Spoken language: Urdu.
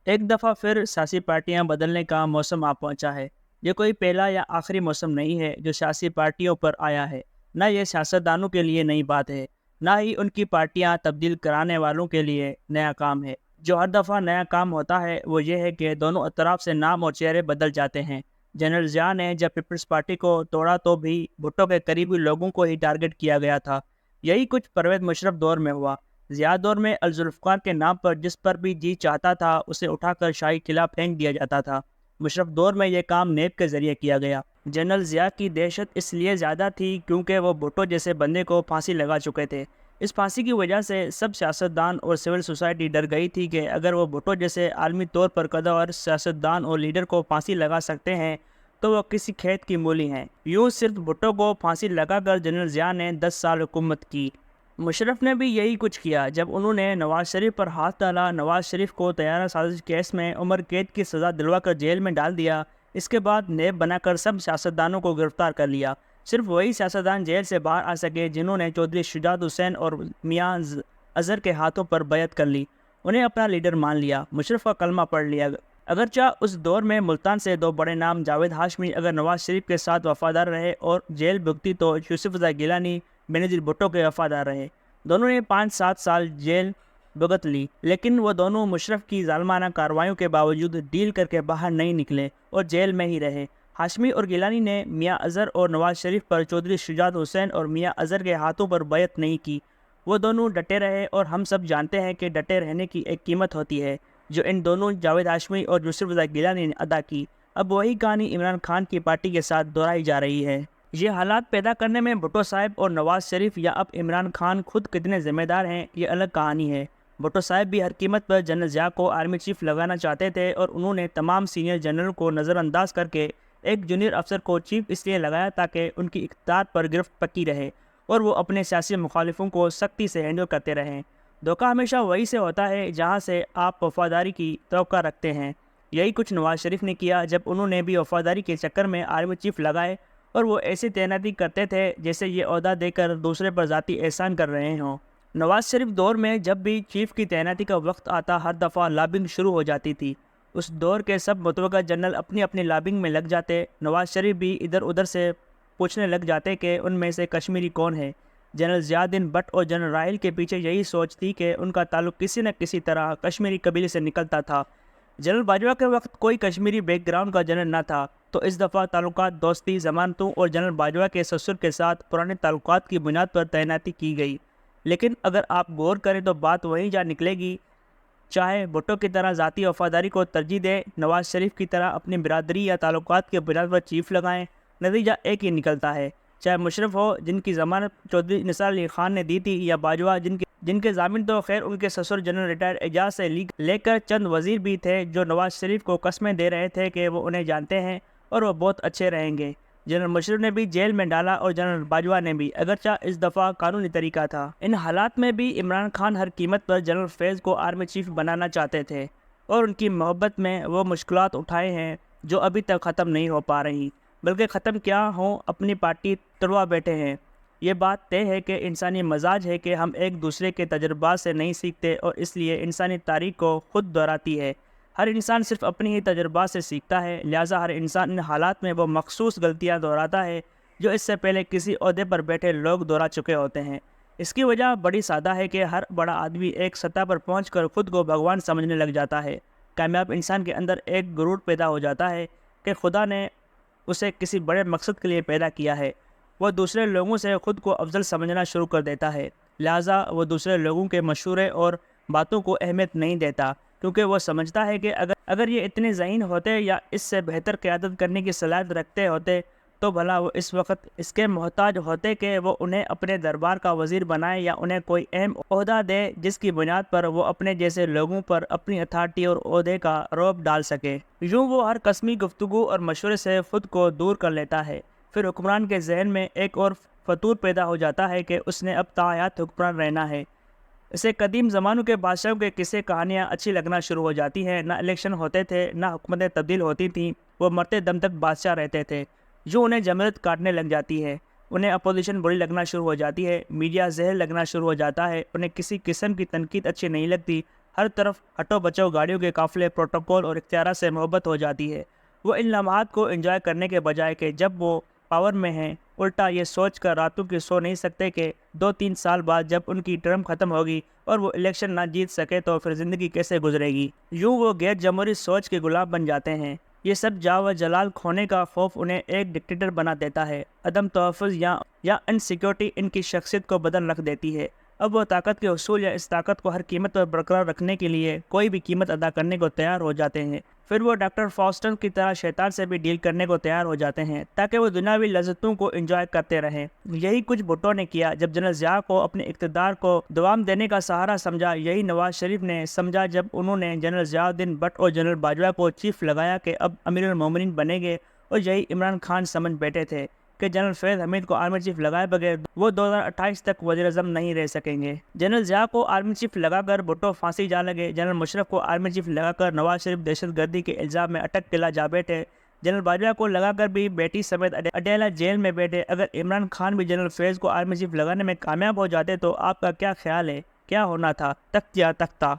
ایک دفعہ پھر سیاسی پارٹیاں بدلنے کا موسم آ پہنچا ہے۔ یہ کوئی پہلا یا آخری موسم نہیں ہے جو سیاسی پارٹیوں پر آیا ہے۔ نہ یہ سیاستدانوں کے لیے نئی بات ہے، نہ ہی ان کی پارٹیاں تبدیل کرانے والوں کے لیے نیا کام ہے۔ جو ہر دفعہ نیا کام ہوتا ہے وہ یہ ہے کہ دونوں اطراف سے نام اور چہرے بدل جاتے ہیں۔ جنرل ضیاء نے جب پیپلز پارٹی کو توڑا تو بھی بھٹو کے قریبی لوگوں کو ہی ٹارگٹ کیا گیا تھا۔ یہی کچھ پرویز مشرف دور میں ہوا۔ ضیاء دور میں الذوالفقار کے نام پر جس پر بھی جی چاہتا تھا اسے اٹھا کر شاہی قلعہ پھینک دیا جاتا تھا۔ مشرف دور میں یہ کام نیب کے ذریعے کیا گیا۔ جنرل ضیاء کی دہشت اس لیے زیادہ تھی کیونکہ وہ بھٹو جیسے بندے کو پھانسی لگا چکے تھے۔ اس پھانسی کی وجہ سے سب سیاستدان اور سول سوسائٹی ڈر گئی تھی کہ اگر وہ بھٹو جیسے عالمی طور پر قدور سیاستدان اور لیڈر کو پھانسی لگا سکتے ہیں تو وہ کسی کھیت کی مولی ہیں۔ یوں صرف بھٹو کو پھانسی لگا کر جنرل ضیاء نے 10 سال حکومت کی۔ مشرف نے بھی یہی کچھ کیا جب انہوں نے نواز شریف پر ہاتھ ڈالا۔ نواز شریف کو طیارہ سازش کیس میں عمر قید کی سزا دلوا کر جیل میں ڈال دیا۔ اس کے بعد نیب بنا کر سب سیاستدانوں کو گرفتار کر لیا۔ صرف وہی سیاستدان جیل سے باہر آ سکے جنہوں نے چودھری شجاعت حسین اور میاں اظہر کے ہاتھوں پر بیعت کر لی، انہیں اپنا لیڈر مان لیا، مشرف کا کلمہ پڑھ لیا۔ اگرچہ اس دور میں ملتان سے 2 بڑے نام جاوید ہاشمی اگر نواز شریف کے ساتھ وفادار رہے اور جیل بھگتی تو یوسف رضا گیلانی بینظیر بھٹو کے وفادار رہے۔ دونوں نے 5-7 سال جیل بھگت لی، لیکن وہ دونوں مشرف کی ظالمانہ کارروائیوں کے باوجود ڈیل کر کے باہر نہیں نکلے اور جیل میں ہی رہے۔ ہاشمی اور گیلانی نے میاں اظہر اور نواز شریف پر چودھری شجاعت حسین اور میاں اظہر کے ہاتھوں پر بیعت نہیں کی۔ وہ دونوں ڈٹے رہے اور ہم سب جانتے ہیں کہ ڈٹے رہنے کی ایک قیمت ہوتی ہے جو ان دونوں جاوید ہاشمی اور یوسف رضا گیلانی نے ادا کی۔ اب وہی کہانی عمران خان کی پارٹی کے ساتھ دہرائی جا رہی ہے۔ یہ حالات پیدا کرنے میں بھٹو صاحب اور نواز شریف یا اب عمران خان خود کتنے ذمہ دار ہیں یہ الگ کہانی ہے۔ بھٹو صاحب بھی ہر قیمت پر جنرل ضیاء کو آرمی چیف لگانا چاہتے تھے اور انہوں نے تمام سینئر جنرل کو نظر انداز کر کے ایک جونیئر افسر کو چیف اس لیے لگایا تاکہ ان کی اقتدار پر گرفت پکی رہے اور وہ اپنے سیاسی مخالفوں کو سختی سے ہینڈل کرتے رہیں۔ دھوکہ ہمیشہ وہی سے ہوتا ہے جہاں سے آپ وفاداری کی توقع رکھتے ہیں۔ یہی کچھ نواز شریف نے کیا جب انہوں نے بھی وفاداری کے چکر میں آرمی چیف لگائے اور وہ ایسی تعیناتی کرتے تھے جیسے یہ عہدہ دے کر دوسرے پر ذاتی احسان کر رہے ہوں۔ نواز شریف دور میں جب بھی چیف کی تعیناتی کا وقت آتا ہر دفعہ لابنگ شروع ہو جاتی تھی۔ اس دور کے سب متوقع جنرل اپنی اپنی لابنگ میں لگ جاتے۔ نواز شریف بھی ادھر ادھر سے پوچھنے لگ جاتے کہ ان میں سے کشمیری کون ہے۔ جنرل ضیاء الدین بٹ اور جنرل راحیل کے پیچھے یہی سوچ تھی کہ ان کا تعلق کسی نہ کسی طرح کشمیری قبیلے سے نکلتا تھا۔ جنرل باجوہ کے وقت کوئی کشمیری بیک گراؤنڈ کا جنرل نہ تھا تو اس دفعہ تعلقات، دوستی، ضمانتوں اور جنرل باجوہ کے سسر کے ساتھ پرانے تعلقات کی بنیاد پر تعیناتی کی گئی۔ لیکن اگر آپ غور کریں تو بات وہیں جا نکلے گی۔ چاہے بھٹو کی طرح ذاتی وفاداری کو ترجیح دیں، نواز شریف کی طرح اپنی برادری یا تعلقات کے بنیاد پر چیف لگائیں، نتیجہ ایک ہی نکلتا ہے۔ چاہے مشرف ہو جن کی ضمانت چودھری نثار علی خان نے دی تھی، یا باجوہ جن کے ضامن تو خیر ان کے سسر جنرل ریٹائر اعجاز سے لے کر چند وزیر بھی تھے جو نواز شریف کو قسمیں دے رہے تھے کہ وہ انہیں جانتے ہیں اور وہ بہت اچھے رہیں گے۔ جنرل مشرف نے بھی جیل میں ڈالا اور جنرل باجوہ نے بھی، اگرچہ اس دفعہ قانونی طریقہ تھا۔ ان حالات میں بھی عمران خان ہر قیمت پر جنرل فیض کو آرمی چیف بنانا چاہتے تھے اور ان کی محبت میں وہ مشکلات اٹھائے ہیں جو ابھی تک ختم نہیں ہو پا رہی، بلکہ ختم کیا ہوں اپنی پارٹی تڑوا بیٹھے ہیں۔ یہ بات طے ہے کہ انسانی مزاج ہے کہ ہم ایک دوسرے کے تجربات سے نہیں سیکھتے اور اس لیے انسانی تاریخ کو خود دہراتی ہے۔ ہر انسان صرف اپنی ہی تجربات سے سیکھتا ہے، لہٰذا ہر انسان ان حالات میں وہ مخصوص غلطیاں دہراتا ہے جو اس سے پہلے کسی عہدے پر بیٹھے لوگ دہرا چکے ہوتے ہیں۔ اس کی وجہ بڑی سادہ ہے کہ ہر بڑا آدمی ایک سطح پر پہنچ کر خود کو بھگوان سمجھنے لگ جاتا ہے۔ کامیاب انسان کے اندر ایک غرور پیدا ہو جاتا ہے کہ خدا نے اسے کسی بڑے مقصد کے لیے پیدا کیا ہے۔ وہ دوسرے لوگوں سے خود کو افضل سمجھنا شروع کر دیتا ہے، لہٰذا وہ دوسرے لوگوں کے مشورے اور باتوں کو اہمیت نہیں دیتا، کیونکہ وہ سمجھتا ہے کہ اگر یہ اتنے ذہین ہوتے یا اس سے بہتر قیادت کرنے کی صلاحیت رکھتے ہوتے تو بھلا وہ اس وقت اس کے محتاج ہوتے کہ وہ انہیں اپنے دربار کا وزیر بنائے یا انہیں کوئی اہم عہدہ دے جس کی بنیاد پر وہ اپنے جیسے لوگوں پر اپنی اتھارٹی اور عہدے کا رعب ڈال سکے۔ یوں وہ ہر قسمی گفتگو اور مشورے سے خود کو دور کر لیتا ہے۔ پھر حکمران کے ذہن میں ایک اور فطور پیدا ہو جاتا ہے کہ اس نے اب تا حیات حکمران رہنا ہے۔ اسے قدیم زمانوں کے بادشاہوں کے قصے کہانیاں اچھی لگنا شروع ہو جاتی ہیں۔ نہ الیکشن ہوتے تھے، نہ حکومتیں تبدیل ہوتی تھیں، وہ مرتے دم تک بادشاہ رہتے تھے۔ جو انہیں جمہوریت کاٹنے لگ جاتی ہے، انہیں اپوزیشن بری لگنا شروع ہو جاتی ہے، میڈیا زہر لگنا شروع ہو جاتا ہے، انہیں کسی قسم کی تنقید اچھی نہیں لگتی ہر طرف ہٹو بچو گاڑیوں کے قافلے، پروٹوکول اور اختیارات سے محبت ہو جاتی ہے۔ وہ ان لمحات کو انجوائے کرنے کے بجائے کہ جب وہ پاور میں ہیں، الٹا یہ سوچ کر راتوں کی سو نہیں سکتے کہ 2-3 سال بعد جب ان کی ٹرم ختم ہوگی اور وہ الیکشن نہ جیت سکے تو پھر زندگی کیسے گزرے گی۔ یوں وہ غیر جمہوری سوچ کے غلام بن جاتے ہیں۔ یہ سب جا و جلال کھونے کا خوف انہیں ایک ڈکٹیٹر بنا دیتا ہے۔ عدم تحفظ یا انسیکیورٹی ان کی شخصیت کو بدل رکھ دیتی ہے۔ اب وہ طاقت کے حصول یا اس طاقت کو ہر قیمت پر برقرار رکھنے کے لیے کوئی بھی قیمت ادا کرنے کو تیار ہو جاتے ہیں۔ پھر وہ ڈاکٹر فاسٹر کی طرح شیطان سے بھی ڈیل کرنے کو تیار ہو جاتے ہیں تاکہ وہ دنیاوی لذتوں کو انجوائے کرتے رہیں۔ یہی کچھ بھٹو نے کیا جب جنرل ضیاء کو اپنے اقتدار کو دوام دینے کا سہارا سمجھا۔ یہی نواز شریف نے سمجھا جب انہوں نے جنرل ضیاء الدین بٹ اور جنرل باجوہ کو چیف لگایا کہ اب امیر المومنین بنیں گے، اور یہی عمران خان سمجھ بیٹھے تھے کہ جنرل فیض حمید کو آرمی چیف لگائے بغیر وہ 2028 تک وزیر اعظم نہیں رہ سکیں گے۔ جنرل ضیاء کو آرمی چیف لگا کر بھٹو پھانسی جا لگے۔ جنرل مشرف کو آرمی چیف لگا کر نواز شریف دہشت گردی کے الزام میں اٹک قلعہ جا بیٹھے۔ جنرل باجوہ کو لگا کر بھی بیٹی سمیت اڈیالہ جیل میں بیٹھے۔ اگر عمران خان بھی جنرل فیض کو آرمی چیف لگانے میں کامیاب ہو جاتے تو آپ کا کیا خیال ہے کیا ہونا تھا؟ تخت یا تختہ؟